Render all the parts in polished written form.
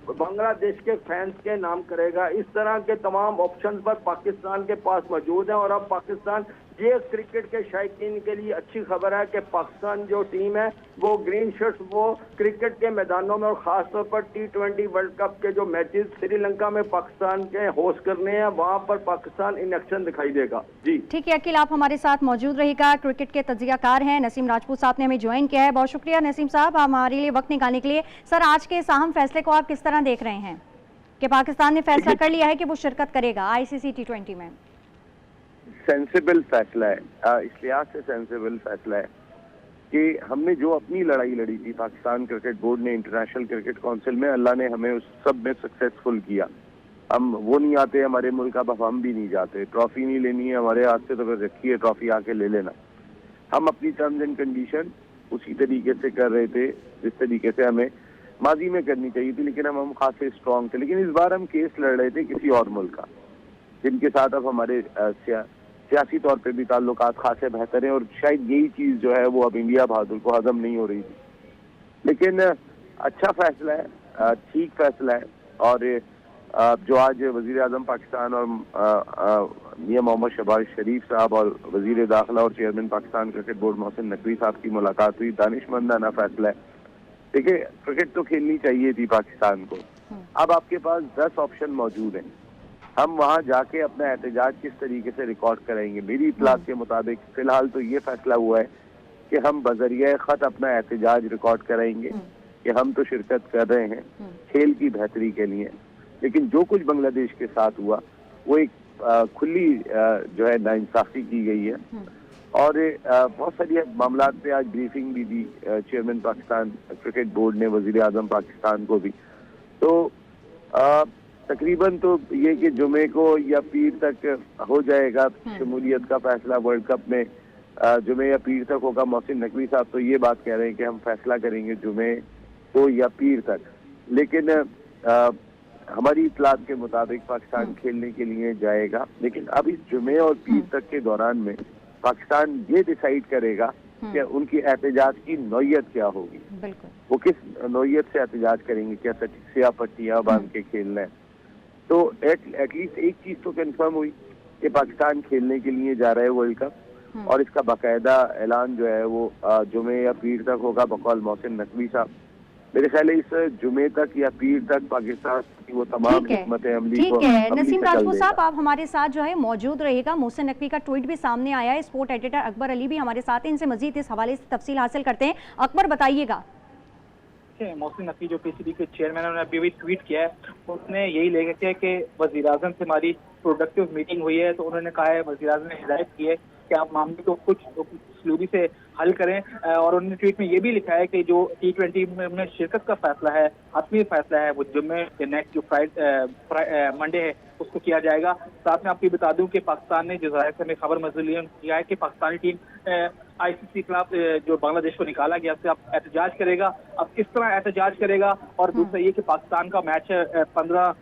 बांग्लादेश के फैंस के नाम करेगा। इस तरह के तमाम ऑप्शन पर पाकिस्तान के पास मौजूद हैं। और अब पाकिस्तान, ये क्रिकेट के शायकीन के लिए अच्छी खबर है कि पाकिस्तान जो टीम है वो ग्रीन शर्ट्स वो क्रिकेट के मैदानों में और खासतौर पर T20 वर्ल्ड कप के जो मैचेस श्रीलंका में पाकिस्तान के होस्ट करने हैं वहां पर पाकिस्तान इन एक्शन दिखाई देगा। जी ठीक है अकील, आप हमारे साथ मौजूद रहेगा। क्रिकेट के तज्जियाकार हैं नसीम राजपूत साहब ने हमें ज्वाइन किया है। बहुत शुक्रिया नसीम साहब हमारे लिए वक्त निकालने के लिए। सर, आज के इस अहम फैसले को आप किस तरह देख रहे हैं कि पाकिस्तान ने फैसला कर लिया है कि वो शिरकत करेगा ICC T20 में? सेंसिबल फैसला है, इस लिहाज से सेंसिबल फैसला है कि हमने जो अपनी लड़ाई लड़ी थी पाकिस्तान क्रिकेट बोर्ड ने इंटरनेशनल क्रिकेट काउंसिल में, अल्लाह ने हमें उस सब में सक्सेसफुल किया। हम वो नहीं आते हमारे मुल्क, अब हम भी नहीं जाते। ट्रॉफी नहीं लेनी है हमारे हाथ से तो फिर रखिए ट्रॉफी आके ले लेना। हम अपनी टर्म्स एंड कंडीशन उसी तरीके से कर रहे थे जिस तरीके से हमें माजी में करनी चाहिए थी, लेकिन हम खासे स्ट्रॉन्ग थे। लेकिन इस बार हम केस लड़ रहे थे किसी और मुल्क का जिनके साथ अब हमारे सियासी तौर पे भी ताल्लुकात खासे बेहतर हैं, और शायद यही चीज जो है वो अब इंडिया बहादुर को हजम नहीं हो रही थी। लेकिन अच्छा फैसला है, ठीक फैसला है। और जो आज वजीर आजम पाकिस्तान और मियां मोहम्मद शहबाज शरीफ साहब और वजीर दाखिला और chairman Pakistan cricket board Mohsin Naqvi साहब की मुलाकात हुई, दानिशमंदाना फैसला है। देखिए, क्रिकेट तो खेलनी चाहिए थी पाकिस्तान को। अब आपके पास 10 ऑप्शन मौजूद हैं। हम वहां जाके अपना एहतजाज किस तरीके से रिकॉर्ड कराएंगे? मेरी इतलात के मुताबिक फिलहाल तो ये फैसला हुआ है कि हम बजरिया खत अपना एहतजाज रिकॉर्ड कराएंगे कि हम तो शिरकत कर रहे हैं खेल की बेहतरी के लिए। लेकिन जो कुछ बांग्लादेश के साथ हुआ वो एक खुली जो है नाइंसाफी की गई है। और बहुत सारी मामला पे आज ब्रीफिंग भी दी चेयरमैन पाकिस्तान क्रिकेट बोर्ड ने वजीर आजम पाकिस्तान को भी। तो तकरीबन तो ये कि जुमे को या पीर तक हो जाएगा शमूलियत का फैसला वर्ल्ड कप में। जुमे या पीर तक होगा। मोहसिन नकवी साहब तो ये बात कह रहे हैं कि हम फैसला करेंगे जुमे को या पीर तक। लेकिन हमारी इतलात के मुताबिक पाकिस्तान खेलने के लिए जाएगा। लेकिन अब इस जुमे और पीर तक के दौरान में पाकिस्तान ये डिसाइड करेगा कि उनकी एहतजाज की नौयत क्या होगी, वो किस नौयत से एहतजाज करेंगे। क्या सिया पट्टियां बांध के खेलना है? तो एटलीस्ट एक चीज तो कंफर्म हुई कि पाकिस्तान खेलने के लिए जा रहा है वर्ल्ड कप, और इसका बाकायदा ऐलान जो है वो जुमे या पीर तक होगा बकौल मोहसिन नकवी साहब। मेरे ख्याल है इस जुमे तक या पीर तक पाकिस्तान की वो तमाम हिकमत अमली को। ठीक है नसीम राजपूत साहब, आप हमारे साथ जो है मौजूद रहेगा। मोहसिन नकवी का ट्वीट भी सामने आया है। स्पोर्ट एडिटर अकबर अली भी हमारे साथ हैं, इनसे मजीद इस हवाले से तफसील हासिल करते हैं। अकबर, बताइएगा। मोहसिन नकवी जो PCB के चेयरमैन, उन्होंने अभी भी ट्वीट किया है। उसने यही लेकर किया कि वज़ीर आज़म से हमारी प्रोडक्टिव मीटिंग हुई है, तो उन्होंने कहा है, वज़ीर आज़म ने हिदायत की है कि आप मामले को कुछ स्लूबी से हल करें। और उन्होंने ट्वीट में ये भी लिखा है कि जो T20 में शिरकत का फैसला है, हतमी फैसला है, वो जुम्मे के नेक्स्ट जो मंडे है उसको किया जाएगा। साथ में आपको बता दूं कि पाकिस्तान ने जो ज़ाहिर से हमें खबर मज़लूम किया है कि पाकिस्तानी टीम ICC के खिलाफ जो बांग्लादेश को निकाला गया उससे अब एहतजाज करेगा। अब किस तरह एहतजाज करेगा? और दूसरा ये कि पाकिस्तान का मैच 15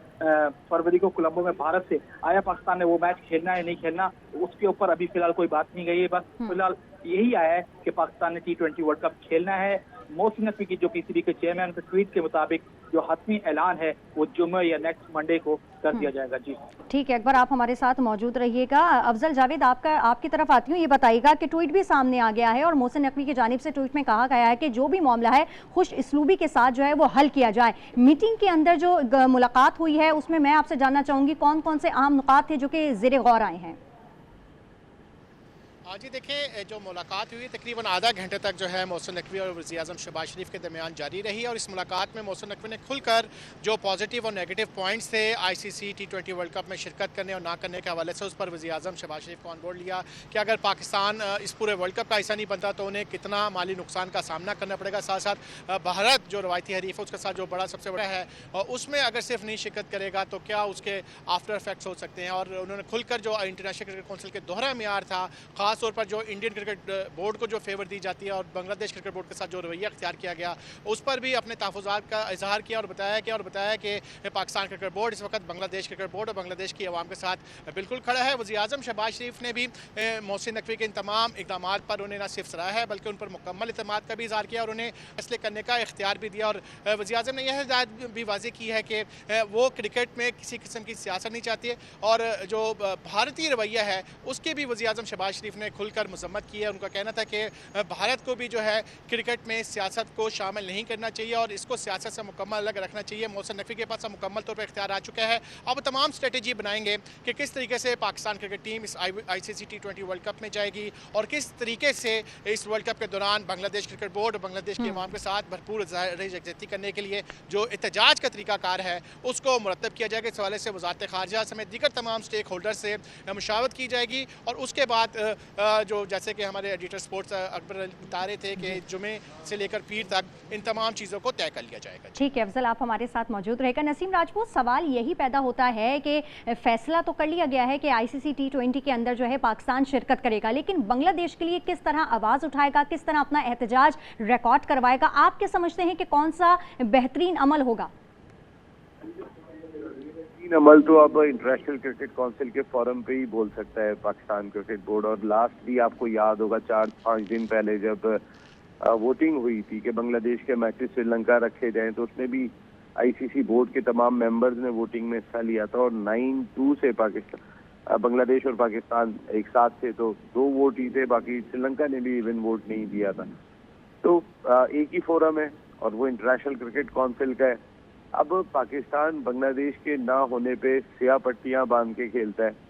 फरवरी को कोलंबो में भारत से, आया पाकिस्तान ने वो मैच खेलना है नहीं खेलना, उसके ऊपर अभी फिलहाल कोई बात नहीं गई है। बस फिलहाल यही आया है कि पाकिस्तान ने T20 वर्ल्ड कप खेलना है। मोहसिन नकवी की जो PCB के चेयरमैन के ट्वीट के मुताबिक जो हतमी ऐलान है वो जुम्मे या नेक्स्ट मंडे को कर दिया जाएगा। जी ठीक है अकबर, आप हमारे साथ मौजूद रहिएगा। अफजल जावेद, आपकी तरफ आती हूँ, ये बताइएगा कि ट्वीट भी सामने आ गया है और मोहसिन नकवी की जानिब से ट्वीट में कहा गया है कि जो भी मामला है खुश इसलूबी के साथ जो है वो हल किया जाए। मीटिंग के अंदर जो मुलाकात हुई है उसमें मैं आपसे जानना चाहूँगी कौन कौन से अहम नुकात थे जो कि ज़ेर गौर आए हैं? जी देखिए, जो मुलाकात हुई तकरीबन आधा घंटे तक जो है मोहसिन नकवी और वज़ीर आज़म शहबाज शरीफ के दरमियान जारी रही। और इस मुलाकात में मोहसिन नकवी ने खुलकर जो पॉजिटिव और नेगेटिव पॉइंट्स थे ICC T20 वर्ल्ड कप में शिरकत करने और ना करने के हवाले से, उस पर वज़ीर आज़म शहबाज शरीफ को ऑन बोर्ड लिया कि अगर पाकिस्तान इस पूरे वर्ल्ड कप का हिस्सा नहीं बनता तो उन्हें कितना माली नुकसान का सामना करना पड़ेगा। साथ साथ भारत जो रवायती हरीफ है उसके साथ जो बड़ा सबसे बड़ा है और उसमें अगर सिर्फ नहीं शिरकत करेगा तो क्या उसके आफ्टर इफेक्ट्स हो सकते हैं। और उन्होंने खुलकर जो इंटरनेशनल क्रिकेट काउंसिल के दोहरा मेयार था, खासतौर पर जो इंडियन क्रिकेट बोर्ड को जो फेवर दी जाती है और बांग्लादेश क्रिकेट बोर्ड के साथ जो रवैया अख्तियार किया गया, उस पर भी अपने तहफ़्फ़ुज़ात का इजहार किया और बताया कि पाकिस्तान क्रिकेट बोर्ड इस वक्त बांग्लादेश क्रिकेट बोर्ड और बांग्लादेश की आवाम के साथ बिल्कुल खड़ा है। वज़ीर आज़म शहबाज शरीफ ने भी मोहसिन नकवी के इन तमाम इक़दामात पर उन्हें न सिर्फ सराहा है बल्कि उन पर मुकम्मल इत्मीनान का भी इजहार किया और उन्हें फैसले करने का इख्तियार भी दिया। और वज़ीर आज़म ने यह हिदायत भी वाज़ेह की है कि वो क्रिकेट में किसी किस्म की सियासत नहीं चाहती है और जो भारतीय रवैया है उसकी भी वज़ीर आज़म शहबाज शरीफ ने खुलकर मज़म्मत की है। उनका कहना था कि भारत को भी जो है क्रिकेट में सियासत को शामिल नहीं करना चाहिए और इसको सियासत से मुकम्मल अलग रखना चाहिए। मोहसिन नकवी के पास मुकम्मल तौर पर इख्तियार आ चुका है। अब तमाम स्ट्रेटेजी बनाएंगे कि किस तरीके से पाकिस्तान क्रिकेट टीम इस ICC T20 वर्ल्ड कप में जाएगी और किस तरीके से इस वर्ल्ड कप के दौरान बांग्लादेश क्रिकेट बोर्ड और बांग्लादेश की आवाम के साथ भरपूर यकजहती करने के लिए जो एहतजाज का तरीकाकार है उसको मुरतब किया जाएगा। इस हवाले से वज़ारत ख़ारजा समेत दीगर तमाम स्टेक होल्डर से मुशावरत की जाएगी और उसके बाद जो जैसे कि हमारे एडिटर स्पोर्ट्स अकबर बता रहे थे कि जुमे से लेकर पीर तक इन तमाम चीज़ों को तय कर लिया जाएगा। ठीक है अफजल, आप हमारे साथ मौजूद रहेगा। नसीम राजपूत, सवाल यही पैदा होता है कि फैसला तो कर लिया गया है कि ICC T20 के अंदर जो है पाकिस्तान शिरकत करेगा, लेकिन बांग्लादेश के लिए किस तरह आवाज़ उठाएगा, किस तरह अपना एहतजाज रिकॉर्ड करवाएगा, आप क्या समझते हैं कि कौन सा बेहतरीन अमल होगा? अमल तो अब इंटरनेशनल क्रिकेट काउंसिल के फोरम पे ही बोल सकता है पाकिस्तान क्रिकेट बोर्ड। और लास्ट भी आपको याद होगा 4-5 दिन पहले जब वोटिंग हुई थी कि बांग्लादेश के मैचेस श्रीलंका रखे जाएं तो उसमें भी ICC बोर्ड के तमाम मेंबर्स ने वोटिंग में हिस्सा लिया था और 9-2 से पाकिस्तान बांग्लादेश और पाकिस्तान एक साथ थे तो 2 वोट ही थे, बाकी श्रीलंका ने भी इवन वोट नहीं दिया था। तो एक ही फोरम है और वो इंटरनेशनल क्रिकेट काउंसिल का है। अब पाकिस्तान बांग्लादेश के ना होने पे सियाह पट्टियां बांध के खेलता है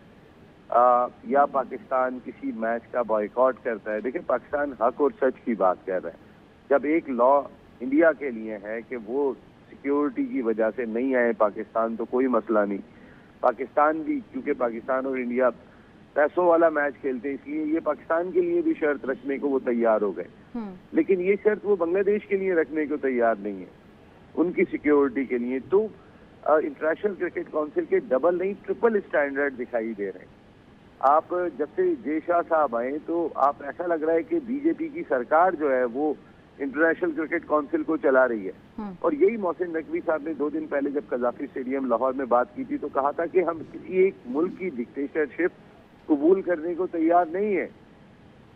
या पाकिस्तान किसी मैच का बॉयकॉट करता है। देखिए पाकिस्तान हक और सच की बात कर रहा है। जब एक लॉ इंडिया के लिए है कि वो सिक्योरिटी की वजह से नहीं आए पाकिस्तान तो कोई मसला नहीं। पाकिस्तान भी क्योंकि पाकिस्तान और इंडिया पैसों वाला मैच खेलते हैं इसलिए ये पाकिस्तान के लिए भी शर्त रखने को वो तैयार हो गए, लेकिन ये शर्त वो बांग्लादेश के लिए रखने को तैयार नहीं है उनकी सिक्योरिटी के लिए। तो इंटरनेशनल क्रिकेट काउंसिल के डबल नहीं ट्रिपल स्टैंडर्ड दिखाई दे रहे हैं। आप जब से जय शाह साहब आए तो आप ऐसा लग रहा है कि बीजेपी की सरकार जो है वो इंटरनेशनल क्रिकेट काउंसिल को चला रही है। और यही मोहसिन नकवी साहब ने 2 दिन पहले जब कजाफी स्टेडियम लाहौर में बात की थी तो कहा था कि हम किसी एक मुल्क की डिक्टेटरशिप कबूल करने को तैयार नहीं है।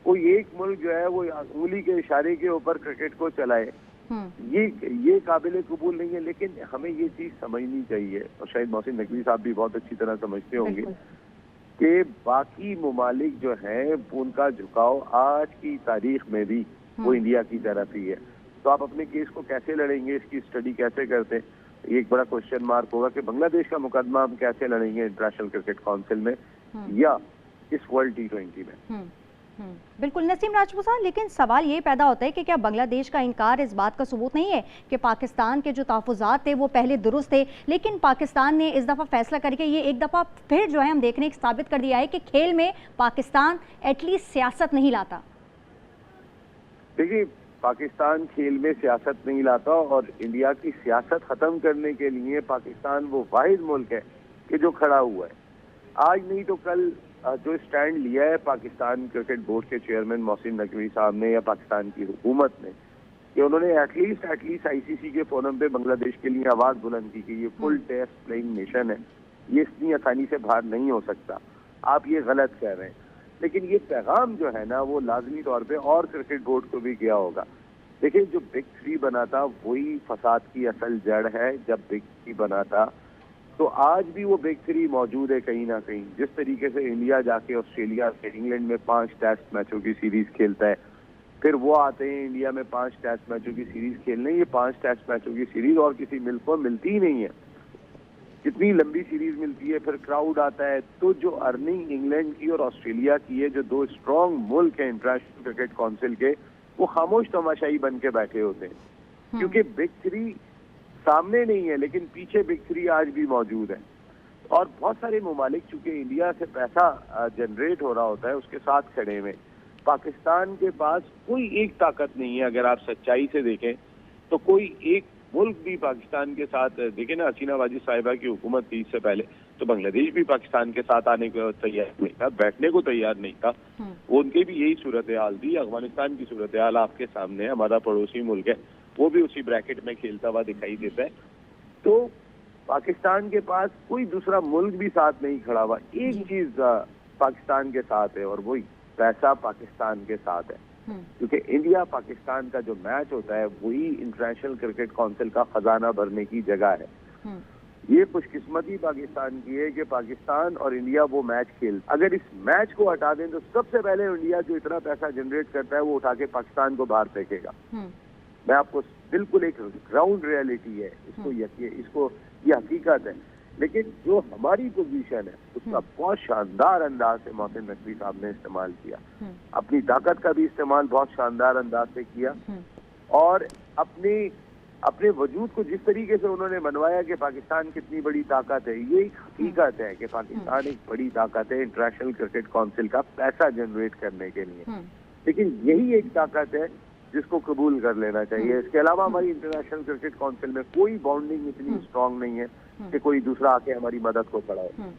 कोई एक मुल्क जो है वो उंगली के इशारे के ऊपर क्रिकेट को चलाए, ये काबिल कबूल नहीं है। लेकिन हमें ये चीज समझनी चाहिए और शायद मोहसिन नकवी साहब भी बहुत अच्छी तरह समझते होंगे कि बाकी ममालिक जो हैं उनका झुकाव आज की तारीख में भी वो इंडिया की तरफ ही है। तो आप अपने केस को कैसे लड़ेंगे, इसकी स्टडी कैसे करते हैं, ये एक बड़ा क्वेश्चन मार्क होगा कि बांग्लादेश का मुकदमा हम कैसे लड़ेंगे इंटरनेशनल क्रिकेट काउंसिल में या इस वर्ल्ड T20 में। बिल्कुल नसीम राजपूत साहब, लेकिन सवाल ये पैदा होता है कि क्या बांग्लादेश का इनकार इस बात का सबूत नहीं है कि पाकिस्तान के जो तहफ़्फ़ुज़ात थे वो पहले दुरुस्त थे, लेकिन पाकिस्तान ने इस दफ़ा फैसला करके ये एक दफ़ा फिर जो है हम देखने साबित कर दिया है कि खेल में पाकिस्तान एटलीस्ट सियासत नहीं लाता। देखिए पाकिस्तान खेल में सियासत नहीं लाता और इंडिया की सियासत खत्म करने के लिए पाकिस्तान वो वाहिद मुल्क है कि जो खड़ा हुआ है। आज नहीं तो कल जो स्टैंड लिया है पाकिस्तान क्रिकेट बोर्ड के चेयरमैन मोहसिन नकवी साहब ने या पाकिस्तान की हुकूमत ने कि उन्होंने एटलीस्ट ICC के फोरम पे बांग्लादेश के लिए आवाज बुलंद की कि ये फुल टेस्ट प्लेइंग नेशन है, ये इतनी आसानी से बाहर नहीं हो सकता, आप ये गलत कह रहे हैं। लेकिन ये पैगाम जो है ना वो लाजमी तौर पे और क्रिकेट बोर्ड को भी गया होगा। देखिए जो बिग 3 बना था वही फसाद की असल जड़ है। जब बिग 3 बना था तो आज भी वो बिग 3 मौजूद है कहीं ना कहीं। जिस तरीके से इंडिया जाके ऑस्ट्रेलिया से इंग्लैंड में 5 टेस्ट मैचों की सीरीज खेलता है, फिर वो आते हैं इंडिया में 5 टेस्ट मैचों की सीरीज खेलने। ये 5 टेस्ट मैचों की सीरीज और किसी मुल्क को मिलती ही नहीं है, कितनी लंबी सीरीज मिलती है। फिर क्राउड आता है तो जो अर्निंग इंग्लैंड की और ऑस्ट्रेलिया की है, जो 2 स्ट्रॉन्ग मुल्क है इंटरनेशनल क्रिकेट काउंसिल के, वो खामोश तमाशाई बन के बैठे होते हैं क्योंकि बिग 3 सामने नहीं है लेकिन पीछे बिग 3 आज भी मौजूद है। और बहुत सारे ममालिक चूंकि इंडिया से पैसा जनरेट हो रहा होता है उसके साथ खड़े में, पाकिस्तान के पास कोई एक ताकत नहीं है। अगर आप सच्चाई से देखें तो कोई एक मुल्क भी पाकिस्तान के साथ, देखिए ना, हसीना वाजिद साहिबा की हुकूमत थी इससे पहले, तो बांग्लादेश भी पाकिस्तान के साथ आने को तैयार नहीं था, बैठने को तैयार नहीं था। वो उनकी भी यही सूरत हाल थी। अफगानिस्तान की सूरत हाल आपके सामने है, हमारा पड़ोसी मुल्क है, वो भी उसी ब्रैकेट में खेलता हुआ दिखाई देता है। तो पाकिस्तान के पास कोई दूसरा मुल्क भी साथ नहीं खड़ा हुआ। एक चीज पाकिस्तान के साथ है और वही पैसा पाकिस्तान के साथ है, क्योंकि इंडिया पाकिस्तान का जो मैच होता है वही इंटरनेशनल क्रिकेट काउंसिल का खजाना भरने की जगह है। ये खुशकिस्मती पाकिस्तान की है कि पाकिस्तान और इंडिया वो मैच खेल, अगर इस मैच को हटा दें तो सबसे पहले इंडिया जो इतना पैसा जनरेट करता है वो उठा के पाकिस्तान को बाहर फेंकेगा। मैं आपको बिल्कुल एक ग्राउंड रियलिटी है, इसको ये हकीकत है। लेकिन जो हमारी पोजीशन है उसका बहुत शानदार अंदाज से मोहसिन नकवी साहब ने इस्तेमाल किया, अपनी ताकत का भी इस्तेमाल बहुत शानदार अंदाज से किया, और अपने वजूद को जिस तरीके से उन्होंने मनवाया कि पाकिस्तान कितनी बड़ी ताकत है। ये एक हकीकत है कि पाकिस्तान एक बड़ी ताकत है इंटरनेशनल क्रिकेट काउंसिल का पैसा जनरेट करने के लिए, लेकिन यही एक ताकत है जिसको कबूल कर लेना चाहिए। इसके अलावा हमारी इंटरनेशनल क्रिकेट काउंसिल में कोई बाउंडिंग इतनी स्ट्रांग नहीं है कि कोई दूसरा आके हमारी मदद को खड़ा हो।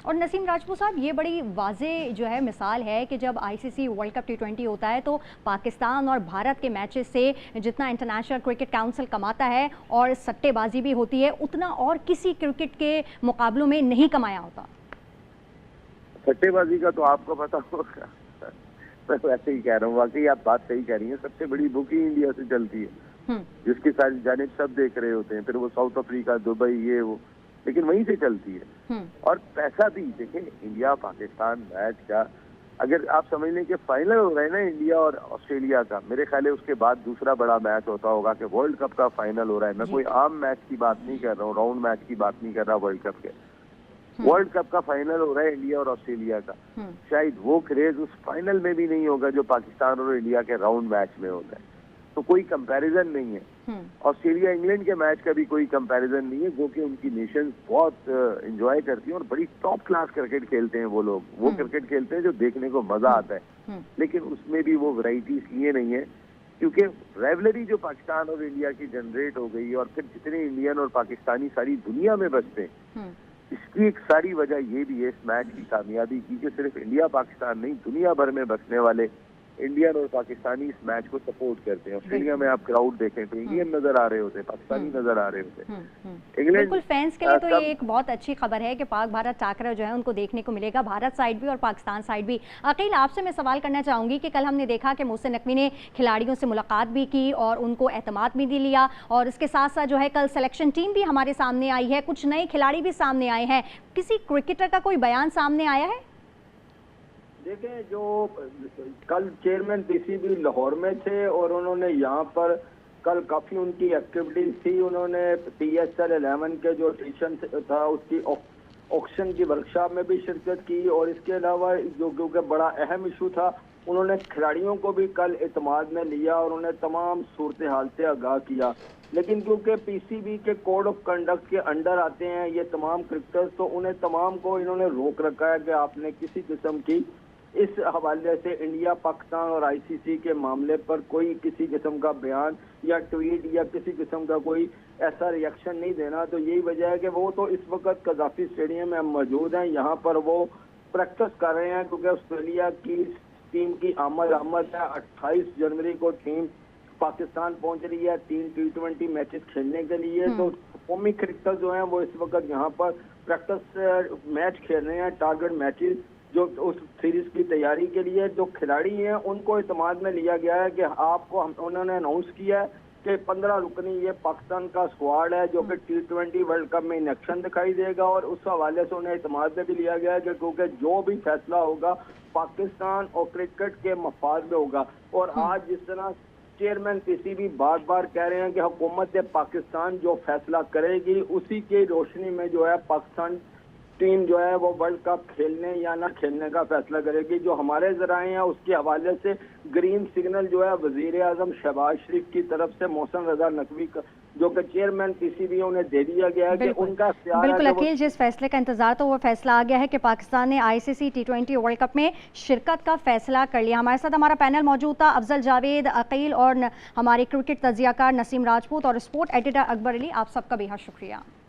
और नसीम राजपूत साहब, ये बड़ी वाजे जो है मिसाल है कि जब आईसीसी वर्ल्ड कप T20 होता है तो पाकिस्तान और भारत के मैचेस से जितना इंटरनेशनल क्रिकेट काउंसिल कमाता है और सट्टेबाजी भी होती है, उतना और किसी क्रिकेट के मुकाबलों में नहीं कमाया होता। सट्टेबाजी का तो आपको पता होगा, मैं वैसे ही कह रहा हूँ। वाकई आप बात सही कह रही हैं, सबसे बड़ी बुकिंग इंडिया से चलती है, जिसकी सारी जानिब सब देख रहे होते हैं, फिर वो साउथ अफ्रीका, दुबई, ये वो, लेकिन वहीं से चलती है। और पैसा भी देखें, इंडिया पाकिस्तान मैच का अगर आप समझ लें कि फाइनल हो रहा है ना इंडिया और ऑस्ट्रेलिया का, मेरे ख्याल है उसके बाद दूसरा बड़ा मैच होता होगा कि वर्ल्ड कप का फाइनल हो रहा है। मैं कोई आम मैच की बात नहीं कर रहा हूँ, राउंड मैच की बात नहीं कर रहा, वर्ल्ड कप के, वर्ल्ड कप का फाइनल हो रहा है इंडिया और ऑस्ट्रेलिया का। शायद वो क्रेज उस फाइनल में भी नहीं होगा जो पाकिस्तान और इंडिया के राउंड मैच में होता है। तो कोई कंपैरिजन नहीं है। ऑस्ट्रेलिया इंग्लैंड के मैच का भी कोई कंपैरिजन नहीं है, जो कि उनकी नेशंस बहुत एंजॉय करती हैं और बड़ी टॉप क्लास क्रिकेट खेलते हैं वो लोग। वो क्रिकेट खेलते हैं जो देखने को मजा आता है, लेकिन उसमें भी वो वैरायटी इसलिए नहीं है क्योंकि राइवलरी जो पाकिस्तान और इंडिया की जनरेट हो गई, और फिर जितने इंडियन और पाकिस्तानी सारी दुनिया में बसते हैं, इसकी एक सारी वजह ये भी है इस मैच की कामयाबी की कि सिर्फ इंडिया पाकिस्तान नहीं, दुनिया भर में बसने वाले इंडियन और पाकिस्तानी इस मैच को सपोर्ट करते हैं। ऑस्ट्रेलिया में आप क्राउड देखें तो इंडियन नजर आ रहे होते हैं, पाकिस्तानी नजर आ रहे होते हैं। इंग्लैंड बिल्कुल फैंस के लिए तो ये एक बहुत अच्छी खबर है कि पाक भारत टाकरा जो है उनको देखने को मिलेगा, भारत साइड भी और पाकिस्तान साइड भी। अकील, आपसे मैं सवाल करना चाहूंगी कि कल हमने देखा कि मोहसिन नकवी ने खिलाड़ियों से मुलाकात भी की और उनको एतमाद भी दिया, और इसके साथ साथ जो है कल सिलेक्शन टीम भी हमारे सामने आई है, कुछ नए खिलाड़ी भी सामने आए हैं। किसी क्रिकेटर का कोई बयान सामने आया है? देखें, जो कल चेयरमैन पीसीबी लाहौर में थे और उन्होंने यहाँ पर कल काफ़ी उनकी एक्टिविटीज थी। उन्होंने PSL 11 के जो एडिशन था उसकी ऑक्शन की वर्कशॉप में भी शिरकत की, और इसके अलावा जो क्योंकि बड़ा अहम इशू था, उन्होंने खिलाड़ियों को भी कल एतमाद में लिया और उन्हें तमाम सूरत हाल से आगाह किया। लेकिन क्योंकि पीसीबी के कोड ऑफ कंडक्ट के अंडर आते हैं ये तमाम क्रिकेटर्स, तो उन्हें तमाम को इन्होंने रोक रखा है कि आपने किसी किस्म की इस हवाले से इंडिया, पाकिस्तान और आईसीसी के मामले पर कोई किसी किस्म का बयान या ट्वीट या किसी किस्म का कोई ऐसा रिएक्शन नहीं देना। तो यही वजह है कि वो तो इस वक्त कजाफी स्टेडियम में मौजूद हैं, यहाँ पर वो प्रैक्टिस कर रहे हैं, क्योंकि ऑस्ट्रेलिया की टीम की आमद है। 28 जनवरी को टीम पाकिस्तान पहुंच रही है 3 T20 मैचेस खेलने के लिए। तो कौमी क्रिकेटर जो हैं वो इस वक्त यहाँ पर प्रैक्टिस मैच खेल रहे हैं, टारगेट मैचेस जो उस सीरीज की तैयारी के लिए। जो खिलाड़ी हैं उनको इत्मीनान में लिया गया है कि आपको उन्होंने अनाउंस किया है कि 15 रुकनी ये पाकिस्तान का स्क्वाड है जो कि T20 वर्ल्ड कप में इन एक्शन दिखाई देगा, और उस हवाले से उन्हें इत्मीनान में भी लिया गया है कि क्योंकि जो भी फैसला होगा पाकिस्तान और क्रिकेट के मफाद में होगा। और आज जिस तरह चेयरमैन पीसीबी बार बार कह रहे हैं कि हुकूमत पाकिस्तान जो फैसला करेगी उसी की रोशनी में जो है पाकिस्तान टीम जो है वो वर्ल्ड कप खेलने या ना खेलने का फैसला करेगी। जो हमारे जराए हैं उसके हवाले से ग्रीन सिग्नल जो है वजीर आजम शहबाज शरीफ की तरफ से मोहसिन रजा नकवी जो कि चेयरमैन पीसीबी उन्हें दे दिया गया है कि उनका बिल्कुल अकील, जिस फैसले का इंतजार तो वो फैसला आ गया है कि पाकिस्तान ने आईसीसी T20 वर्ल्ड कप में शिरकत का फैसला कर लिया। हमारे साथ हमारा पैनल मौजूद था, अफजल जावेद, अकील और हमारे क्रिकेट तजियाकार नसीम राजपूत और स्पोर्ट एडिटर अकबर अली, आप सबका बेहद शुक्रिया।